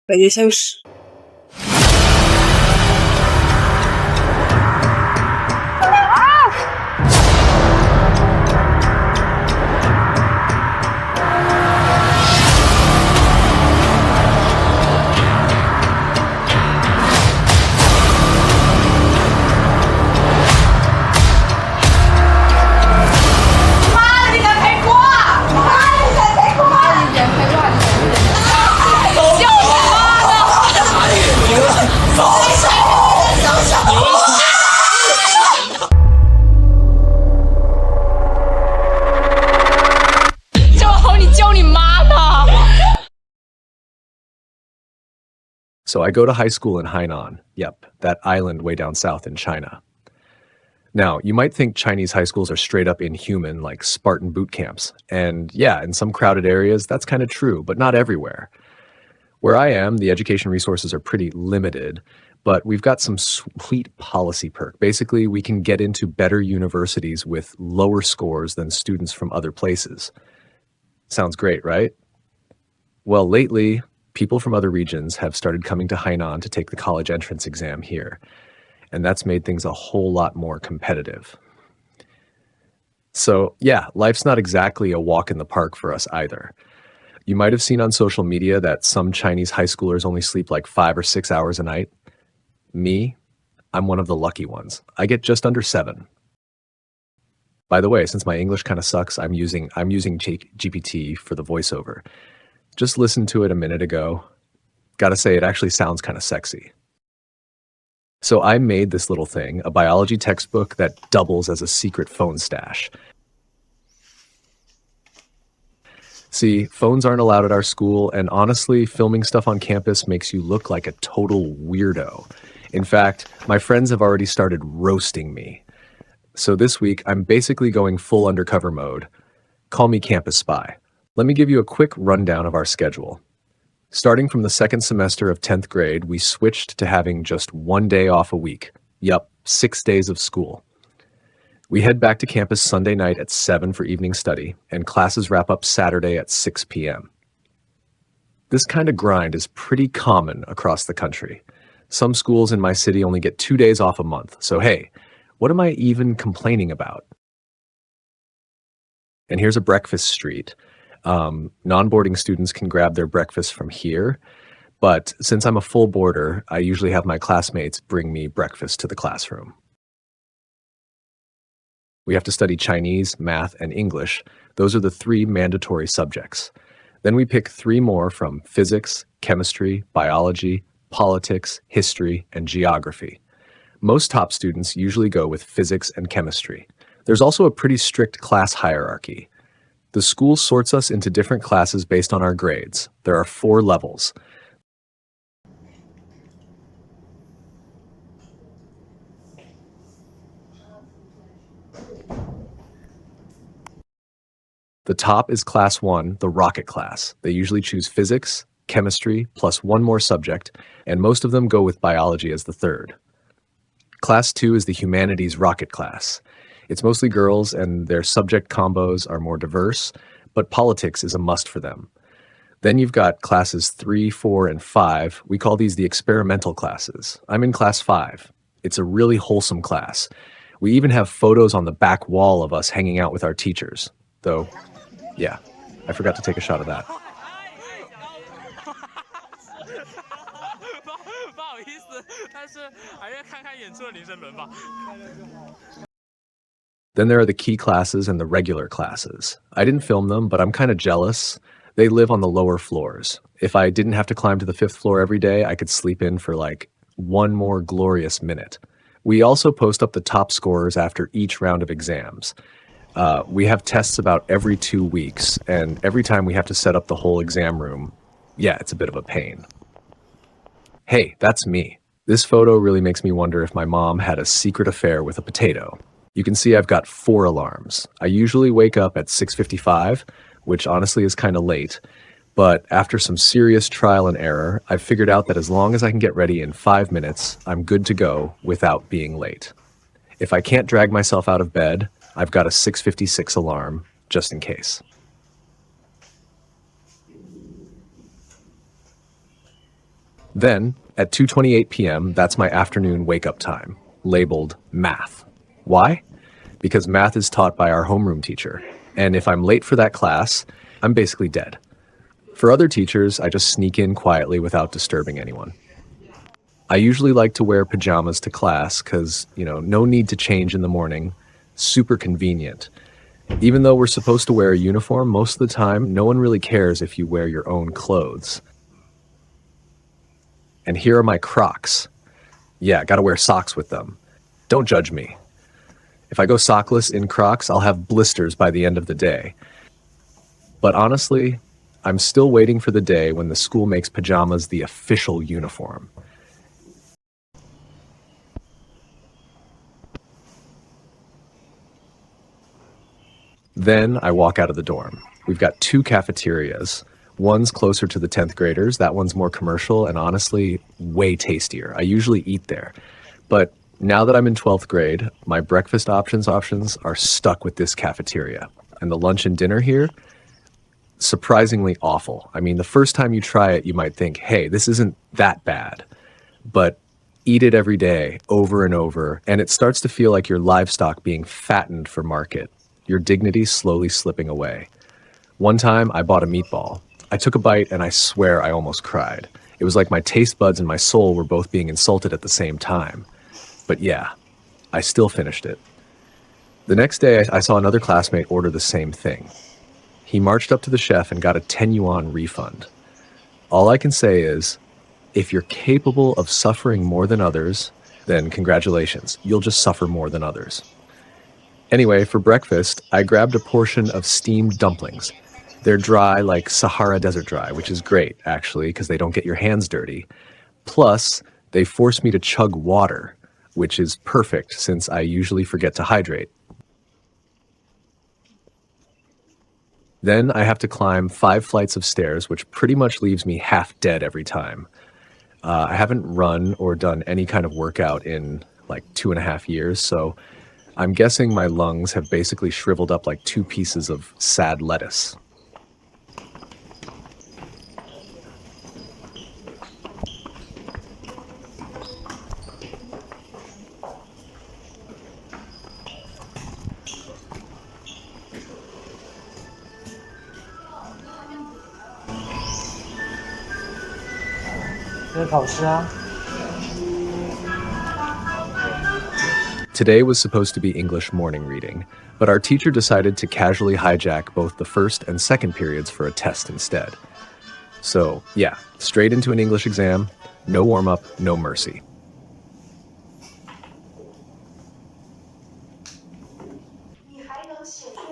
Pegasus. So I go to high school in Hainan. Yep, that island way down south in China. Now, you might think Chinese high schools are straight up inhuman, like Spartan boot camps. And yeah, in some crowded areas, that's kind of true, but not everywhere. Where I am, the education resources are pretty limited, but we've got some sweet policy perk. Basically, we can get into better universities with lower scores than students from other places. Sounds great, right? Well, lately, people from other regions have started coming to Hainan to take the college entrance exam here, and that's made things a whole lot more competitive. So yeah, life's not exactly a walk in the park for us either. You might have seen on social media that some Chinese high schoolers only sleep like 5 or 6 hours a night. Me, I'm one of the lucky ones. I get just under 7. By the way, since my English kind of sucks, I'm using GPT for the voiceover. Just listened to it a minute ago. Gotta say, it actually sounds kind of sexy. So I made this little thing, a biology textbook that doubles as a secret phone stash. See, phones aren't allowed at our school, and honestly, filming stuff on campus makes you look like a total weirdo. In fact, my friends have already started roasting me. So this week, I'm basically going full undercover mode. Call me Campus Spy. Let me give you a quick rundown of our schedule. Starting from the second semester of 10th grade, we switched to having just 1 day off a week. Yup, 6 days of school. We head back to campus Sunday night at 7 for evening study, and classes wrap up Saturday at 6 p.m. This kind of grind is pretty common across the country. Some schools in my city only get 2 days off a month, so hey, what am I even complaining about? And here's a breakfast street. Non-boarding students can grab their breakfast from here, but since I'm a full boarder, I usually have my classmates bring me breakfast to the classroom. We have to study Chinese, math, and English. Those are the 3 mandatory subjects. Then we pick 3 more from physics, chemistry, biology, politics, history, and geography. Most top students usually go with physics and chemistry. There's also a pretty strict class hierarchy. The school sorts us into different classes based on our grades. There are 4 levels. The top is class 1, the rocket class. They usually choose physics, chemistry, plus 1 more subject, and most of them go with biology as the 3rd. Class 2 is the humanities rocket class. It's mostly girls, and their subject combos are more diverse, but politics is a must for them. Then you've got classes 3, 4, and 5. We call these the experimental classes. I'm in class 5. It's a really wholesome class. We even have photos on the back wall of us hanging out with our teachers. Though, yeah, I forgot to take a shot of that. Then there are the key classes and the regular classes. I didn't film them, but I'm kind of jealous. They live on the lower floors. If I didn't have to climb to the 5th floor every day, I could sleep in for like 1 more glorious minute. We also post up the top scorers after each round of exams. We have tests about every 2 weeks, and every time we have to set up the whole exam room, yeah, it's a bit of a pain. Hey, that's me. This photo really makes me wonder if my mom had a secret affair with a potato. You can see I've got 4 alarms. I usually wake up at 6:55, which honestly is kind of late, but after some serious trial and error, I've figured out that as long as I can get ready in 5 minutes, I'm good to go without being late. If I can't drag myself out of bed, I've got a 6:56 alarm, just in case. Then, at 2:28 p.m., that's my afternoon wake-up time, labeled math. Why? Because math is taught by our homeroom teacher, and if I'm late for that class, I'm basically dead. For other teachers, I just sneak in quietly without disturbing anyone. I usually like to wear pajamas to class because, no need to change in the morning. Super convenient. Even though we're supposed to wear a uniform, most of the time, no one really cares if you wear your own clothes. And here are my Crocs. Yeah, gotta wear socks with them. Don't judge me. If I go sockless in Crocs, I'll have blisters by the end of the day. But honestly, I'm still waiting for the day when the school makes pajamas the official uniform. Then I walk out of the dorm. We've got two cafeterias. One's closer to the 10th graders. That one's more commercial and honestly way tastier. I usually eat there. But now that I'm in 12th grade, my breakfast options are stuck with this cafeteria. And the lunch and dinner here, surprisingly awful. I mean, the first time you try it, you might think, hey, this isn't that bad. But eat it every day, over and over, and it starts to feel like your livestock being fattened for market. Your dignity slowly slipping away. One time, I bought a meatball. I took a bite and I swear I almost cried. It was like my taste buds and my soul were both being insulted at the same time. But yeah, I still finished it. The next day, I saw another classmate order the same thing. He marched up to the chef and got a 10 yuan refund. All I can say is, if you're capable of suffering more than others, then congratulations, you'll just suffer more than others. Anyway, for breakfast, I grabbed a portion of steamed dumplings. They're dry like Sahara Desert dry, which is great, actually, because they don't get your hands dirty. Plus, they force me to chug water, which is perfect since I usually forget to hydrate. Then I have to climb 5 flights of stairs, which pretty much leaves me half dead every time. I haven't run or done any kind of workout in like 2.5 years, so I'm guessing my lungs have basically shriveled up like 2 pieces of sad lettuce. Today was supposed to be English morning reading, but our teacher decided to casually hijack both the first and second periods for a test instead. So, yeah, straight into an English exam, no warm-up, no mercy.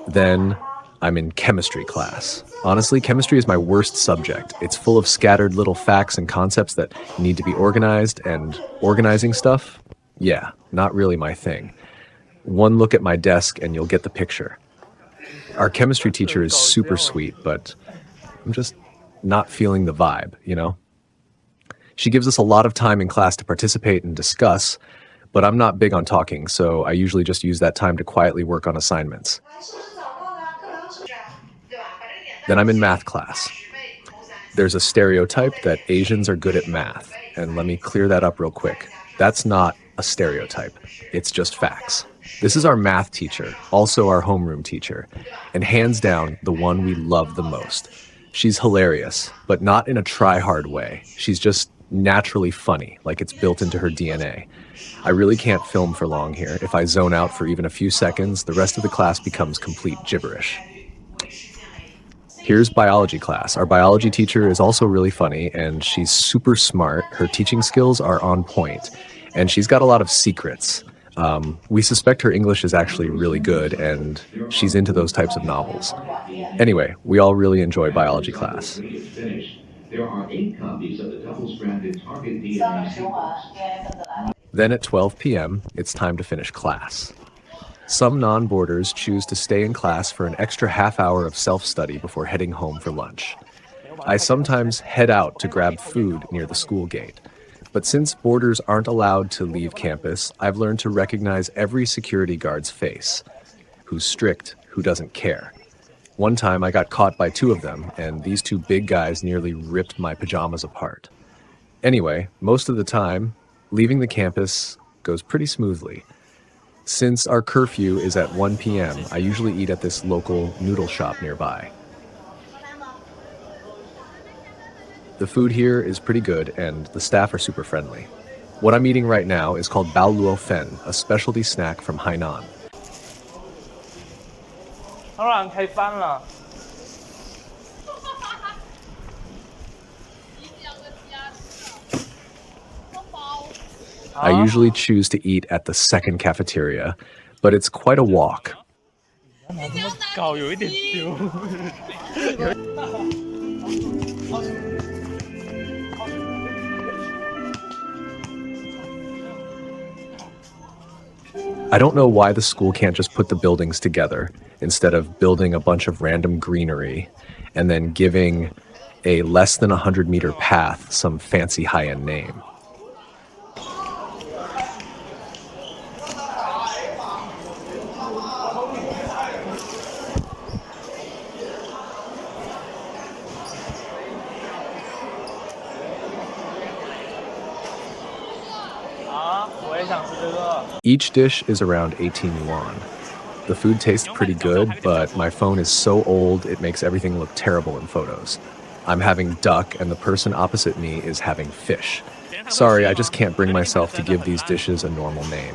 Then I'm in chemistry class. Honestly, chemistry is my worst subject. It's full of scattered little facts and concepts that need to be organized, and organizing stuff, yeah, not really my thing. One look at my desk and you'll get the picture. Our chemistry teacher is super sweet, but I'm just not feeling the vibe. She gives us a lot of time in class to participate and discuss, but I'm not big on talking, so I usually just use that time to quietly work on assignments. Then I'm in math class. There's a stereotype that Asians are good at math, and let me clear that up real quick. That's not a stereotype. It's just facts. This is our math teacher, also our homeroom teacher, and hands down, the one we love the most. She's hilarious, but not in a try-hard way. She's just naturally funny, like it's built into her DNA. I really can't film for long here. If I zone out for even a few seconds, the rest of the class becomes complete gibberish. Here's biology class. Our biology teacher is also really funny, and she's super smart. Her teaching skills are on point, and she's got a lot of secrets. We suspect her English is actually really good, and she's into those types of novels. Anyway, we all really enjoy biology class. There are 8 copies of the double-stranded target DNA sequence. Then at 12 p.m., it's time to finish class. Some non-boarders choose to stay in class for an extra half hour of self-study before heading home for lunch. I sometimes head out to grab food near the school gate. But since boarders aren't allowed to leave campus, I've learned to recognize every security guard's face. Who's strict, who doesn't care. One time I got caught by 2 of them, and these 2 big guys nearly ripped my pajamas apart. Anyway, most of the time, leaving the campus goes pretty smoothly. Since our curfew is at 1 p.m., I usually eat at this local noodle shop nearby. The food here is pretty good and the staff are super friendly. What I'm eating right now is called Bao Luo Fen, a specialty snack from Hainan. 当然开翻了。I usually choose to eat at the second cafeteria, but it's quite a walk. 拿这么高有一点丢。I don't know why the school can't just put the buildings together instead of building a bunch of random greenery and then giving a less than 100-meter path some fancy high-end name. Each dish is around 18 yuan. The food tastes pretty good, but my phone is so old it makes everything look terrible in photos. I'm having duck and the person opposite me is having fish. Sorry, I just can't bring myself to give these dishes a normal name.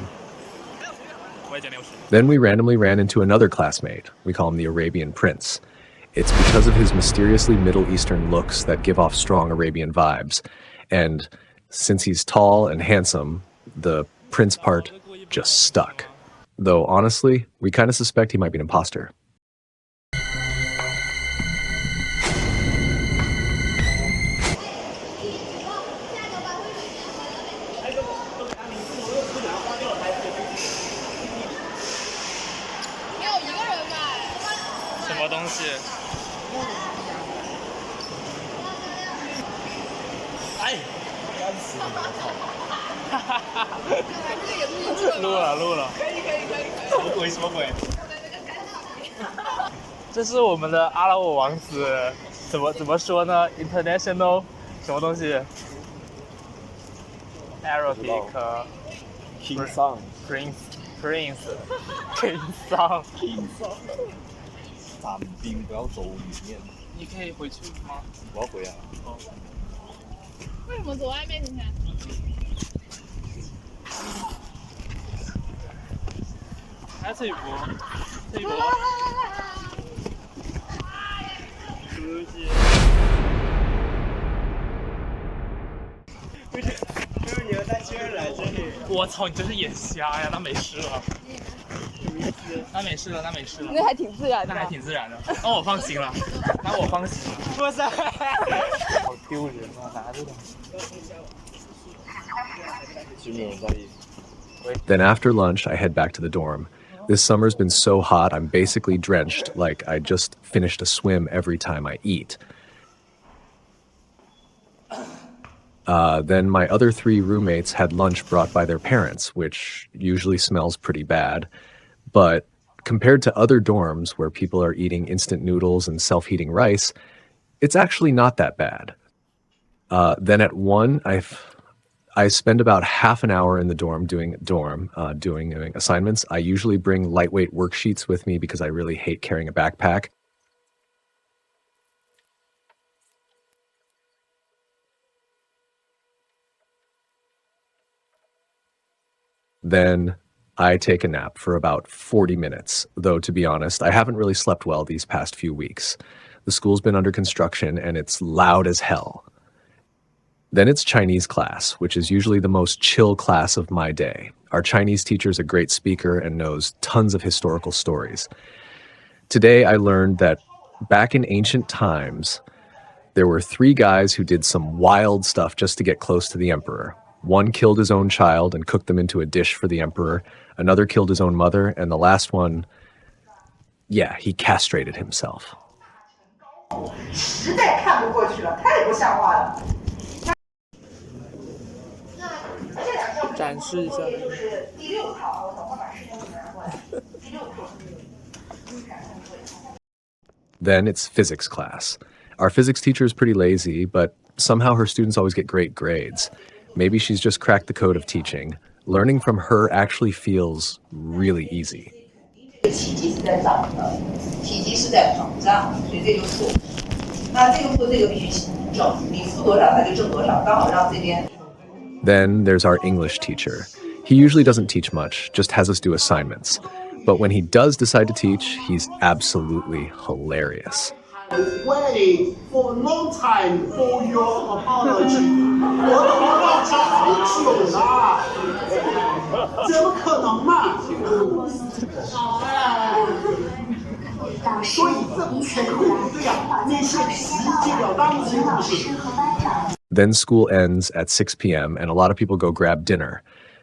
Then we randomly ran into another classmate. We call him the Arabian Prince. It's because of his mysteriously Middle Eastern looks that give off strong Arabian vibes. And since he's tall and handsome, the Prince part just stuck. Though honestly, we kind of suspect he might be an imposter. International 这是我们的阿拉伯王子，怎么说呢 ？International 什么东西 ？Arabic King Song Prince King Song。伞兵不要走里面。你可以回去吗？我要回啊。哦。为什么走外面？你看。哎，这一波，这一波。就是你们带新人来这里。我操，你真是眼瞎呀！那没事了。那没事了。那还挺自然的。那我放心了。哇塞！好丢人啊！拿着的。其实没有人在意。Then after lunch, I head back to the dorm. This summer's been so hot, I'm basically drenched, like I just finished a swim every time I eat. Then my other 3 roommates had lunch brought by their parents, which usually smells pretty bad. But compared to other dorms where people are eating instant noodles and self-heating rice, it's actually not that bad. Then at 1, I spend about half an hour in the dorm doing assignments. I usually bring lightweight worksheets with me because I really hate carrying a backpack. Then I take a nap for about 40 minutes, though to be honest, I haven't really slept well these past few weeks. The school's been under construction and it's loud as hell. Then it's Chinese class, which is usually the most chill class of my day. Our Chinese teacher's a great speaker and knows tons of historical stories. Today I learned that back in ancient times, there were 3 guys who did some wild stuff just to get close to the emperor. One killed his own child and cooked them into a dish for the emperor. Another killed his own mother. And the last one, yeah, he castrated himself. 实在看不过去了，太不像话了。展示一下。就是第6套，我等会把时间拿过来。第6套。Then it's physics class. Our physics teacher is pretty lazy, but somehow her students always get great grades. Maybe she's just cracked the code of teaching. Learning from her actually feels really easy. 体积是在长的，体积是在膨胀，所以这就错。那这个负这个必须正，你负多少它就正多少，刚好让这边。Then there's our English teacher. He usually doesn't teach much, just has us do assignments. But when he does decide to teach, he's absolutely hilarious. Wait for a long time for your apology. 我都忘记很久了，怎么可能嘛？所以这全部不对啊，那些实际了当时不是。Then school ends at 6 p.m. and a lot of people go grab dinner.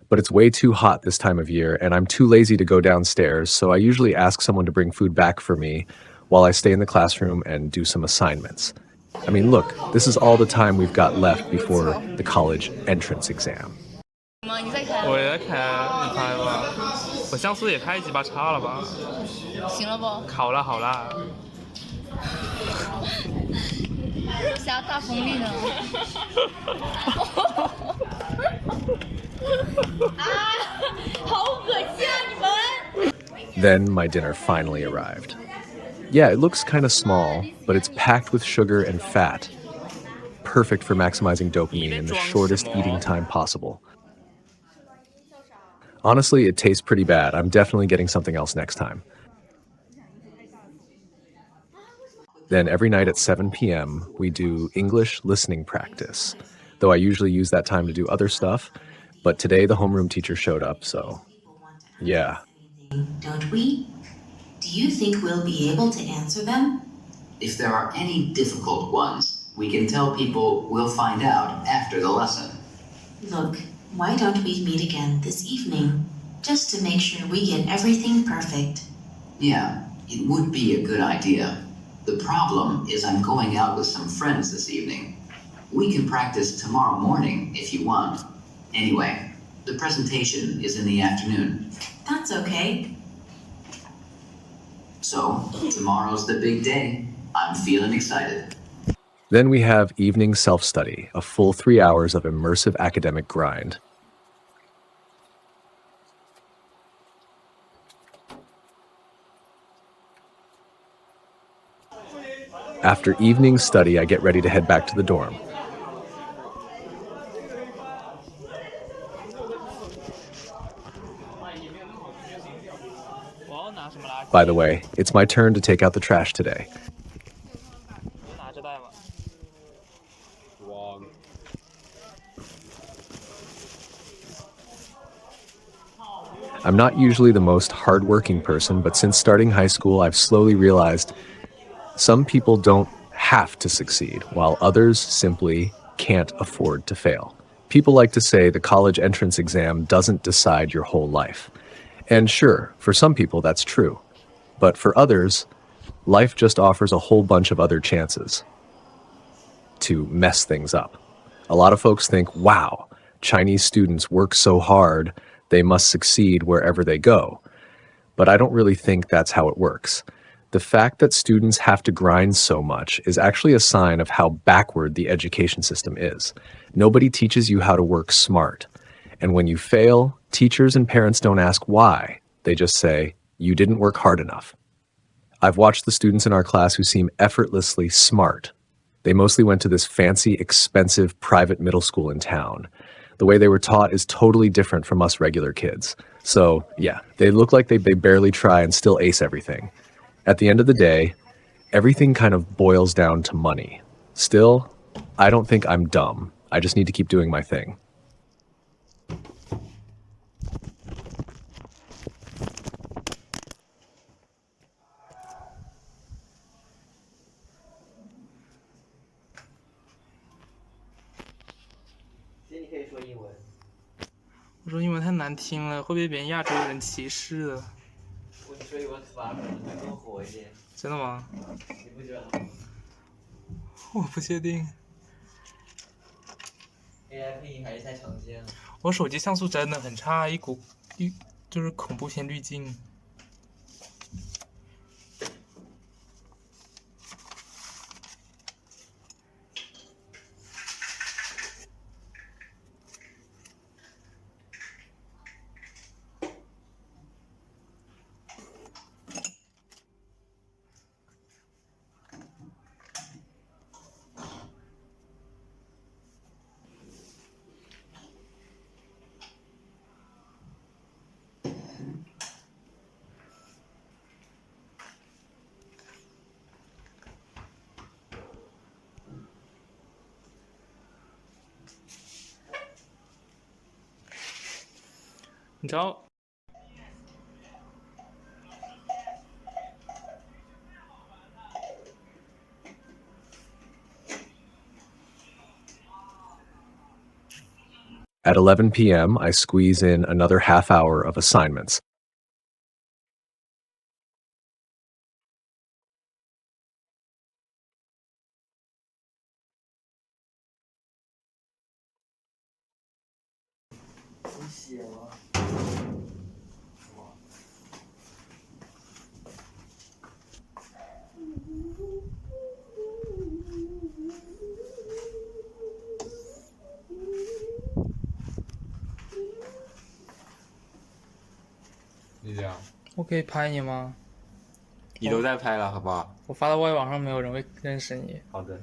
But it's way too hot this time of year, and I'm too lazy to go downstairs, so I usually ask someone to bring food back for me while I stay in the classroom and do some assignments. I mean, look, this is all the time we've got left before the college entrance exam. 你在看？我也在看，你拍吧。我像素也开几把叉了吧？行了不？好了好了。下大风力呢？好恶心啊你们！ Then my dinner finally arrived. Yeah, it looks kind of small, but it's packed with sugar and fat. Perfect for maximizing dopamine in the shortest eating time possible. Honestly, it tastes pretty bad. I'm definitely getting something else next time. Then every night at 7 p.m., we do English listening practice. Though I usually use that time to do other stuff, but today the homeroom teacher showed up, so yeah. Don't we? Do you think we'll be able to answer them? If there are any difficult ones, we can tell people we'll find out after the lesson. Look, why don't we meet again this evening, just to make sure we get everything perfect? Yeah, it would be a good idea. The problem is I'm going out with some friends this evening. We can practice tomorrow morning if you want. Anyway, the presentation is in the afternoon. That's okay. So, tomorrow's the big day. I'm feeling excited. Then we have evening self-study, a full 3 hours of immersive academic grind. After evening study, I get ready to head back to the dorm. By the way, it's my turn to take out the trash today. Wrong. I'm not usually the most hardworking person, but since starting high school, I've slowly realized some people don't have to succeed, while others simply can't afford to fail. People like to say the college entrance exam doesn't decide your whole life. And sure, for some people that's true. But for others, life just offers a whole bunch of other chances to mess things up. A lot of folks think, wow, Chinese students work so hard, they must succeed wherever they go. But I don't really think that's how it works. The fact that students have to grind so much is actually a sign of how backward the education system is. Nobody teaches you how to work smart. And when you fail, teachers and parents don't ask why. They just say, you didn't work hard enough. I've watched the students in our class who seem effortlessly smart. They mostly went to this fancy, expensive private middle school in town. The way they were taught is totally different from us regular kids. So yeah, they look like they barely try and still ace everything. At the end of the day, everything kind of boils down to money. Still, I don't think I'm dumb. I just need to keep doing my thing. Cine 你可以说英文。我说英文太难听了，会被别人亚洲人歧视的。你说英文反而可能会更火一点。真的吗？你不觉得吗？我不确定。AI 配音还是太常见了。我手机像素真的很差，就是恐怖片滤镜。你知道？At 11 p.m., I squeeze in another half hour of assignments.我可以拍你吗？你都在拍了，好不好？我发到外网上，没有人会认识你。好的，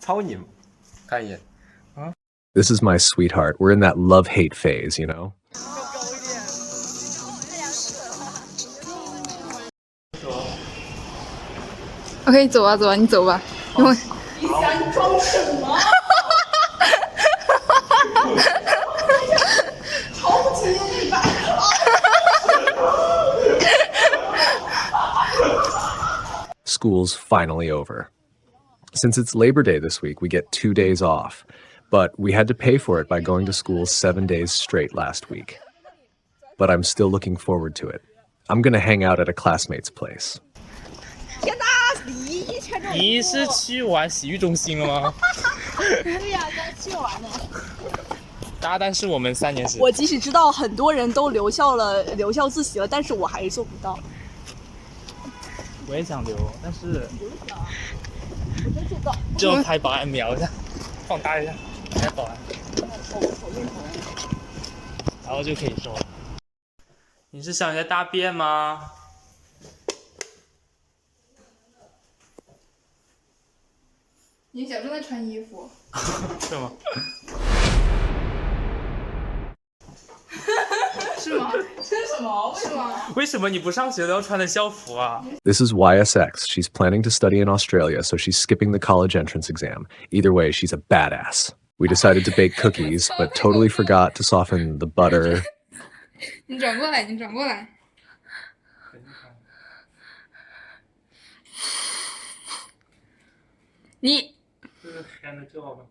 抄你，看一眼。This is my sweetheart. We're in that love-hate phase, you know? OK， 走吧，走吧，你走吧。因为你想装什么？超级100。School's finally over. Since it's Labor Day this week, we get 2 days off. But we had to pay for it by going to school 7 days straight last week. But I'm still looking forward to it. I'm gonna hang out at a classmate's place. 天哪，你是去玩洗浴中心了吗？对呀，刚去玩的。但是我们3年级。我即使知道很多人都留校自习了，但是我还是做不到。我也想留，但是我真做不到。就拍保安瞄一下，放大一下，拍保安，然后就可以说了。你是想在大便吗？你假装在穿衣服。是吗？是吗？是什么？是吗？为什么你不上学都要穿的校服啊？ This is YSX. She's planning to study in Australia, so she's skipping the college entrance exam. Either way, she's a badass. We decided to bake cookies, but totally forgot to soften the butter. 你转过来，你转过来。你这个干的就好了。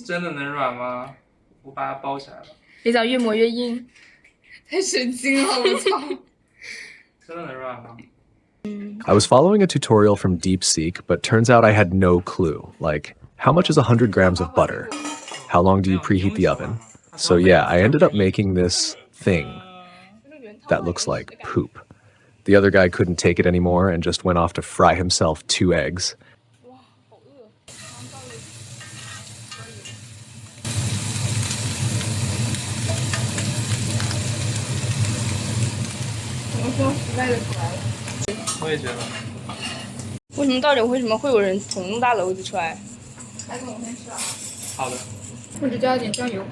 真的能软吗？我把它包起来了。别讲越磨越硬，太神经了！我操！真的能软吗？ I was following a tutorial from DeepSeek, but turns out I had no clue. Like, how much is 100 grams of butter? How long do you preheat the oven? So yeah, I ended up making this thing that looks like poop. The other guy couldn't take it anymore and just went off to fry himself 2 eggs. Oh, 我也觉得。为什么到底为什么会有人从那么大篓子出来？还跟我先吃啊。好的。或者加点酱油。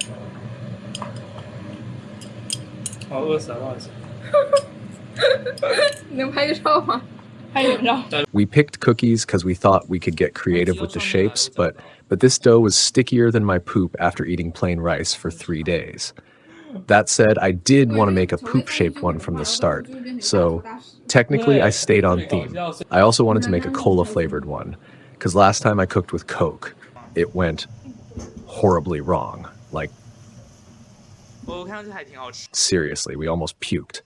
我饿死了，不好意思。你能拍个照吗？拍什么照？ We picked cookies because we thought we could get creative with the shapes, but this dough was stickier than my poop after eating plain rice for 3 days. That said, I did want to make a poop-shaped one from the start, so technically I stayed on theme. I also wanted to make a cola-flavored one, because last time I cooked with Coke, it went horribly wrong. Like, seriously, we almost puked.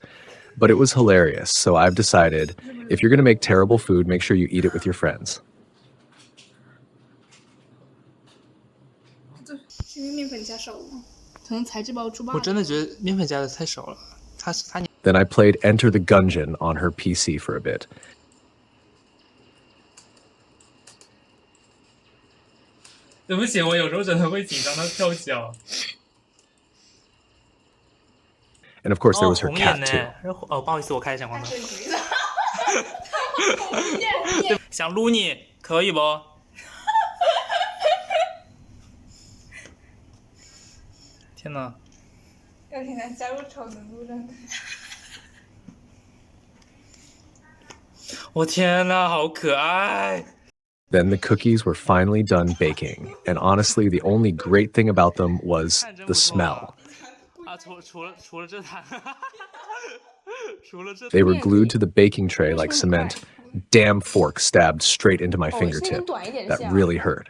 But it was hilarious, so I've decided, if you're going to make terrible food, make sure you eat it with your friends. 是因为面粉加少了吗？可能材质包猪爸。我真的觉得面粉加的太少了，它。Then I played Enter the Gungeon on her PC for a bit. 对不起，我有时候真的会紧张到跳脚。And of course, there was her cat too. 哦，不好意思，我开一下光头。想撸你可以不？天哪！要挺难加入超能路的。我天哪，好可爱！ Then the cookies were finally done baking, and honestly, the only great thing about them was the smell. They were glued to the baking tray like cement. Damn fork stabbed straight into my fingertip. That really hurt.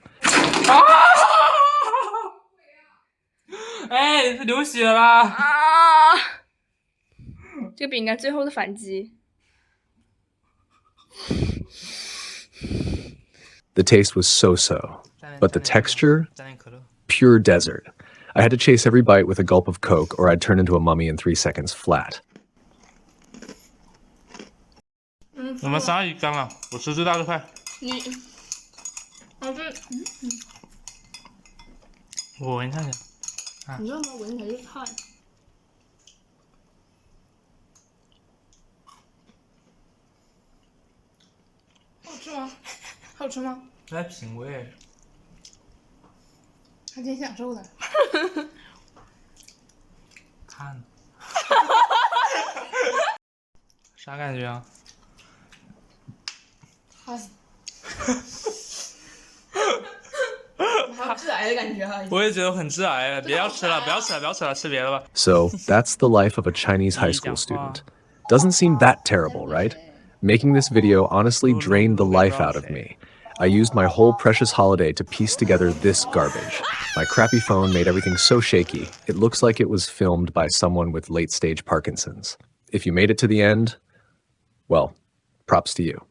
哎，流血了！这个饼干最后的反击。 The taste was so-so, but the texture, pure desert. I had to chase every bite with a gulp of Coke or I'd turn into a mummy in 3 seconds flat. 我们3鱼干了，我吃最大的块。你，我闻看看。你知道吗？闻起来是汗。好吃吗？好吃吗？来品味。还挺享受的。看。啥感觉啊？汗。好致癌的感觉啊！我也觉得很致癌，不要吃了，不要吃了，不要吃了，吃别的吧。So that's the life of a Chinese high school student. Doesn't seem that terrible, right? Making this video honestly drained the life out of me. I used my whole precious holiday to piece together this garbage. My crappy phone made everything so shaky, it looks like it was filmed by someone with late-stage Parkinson's. If you made it to the end, well, props to you.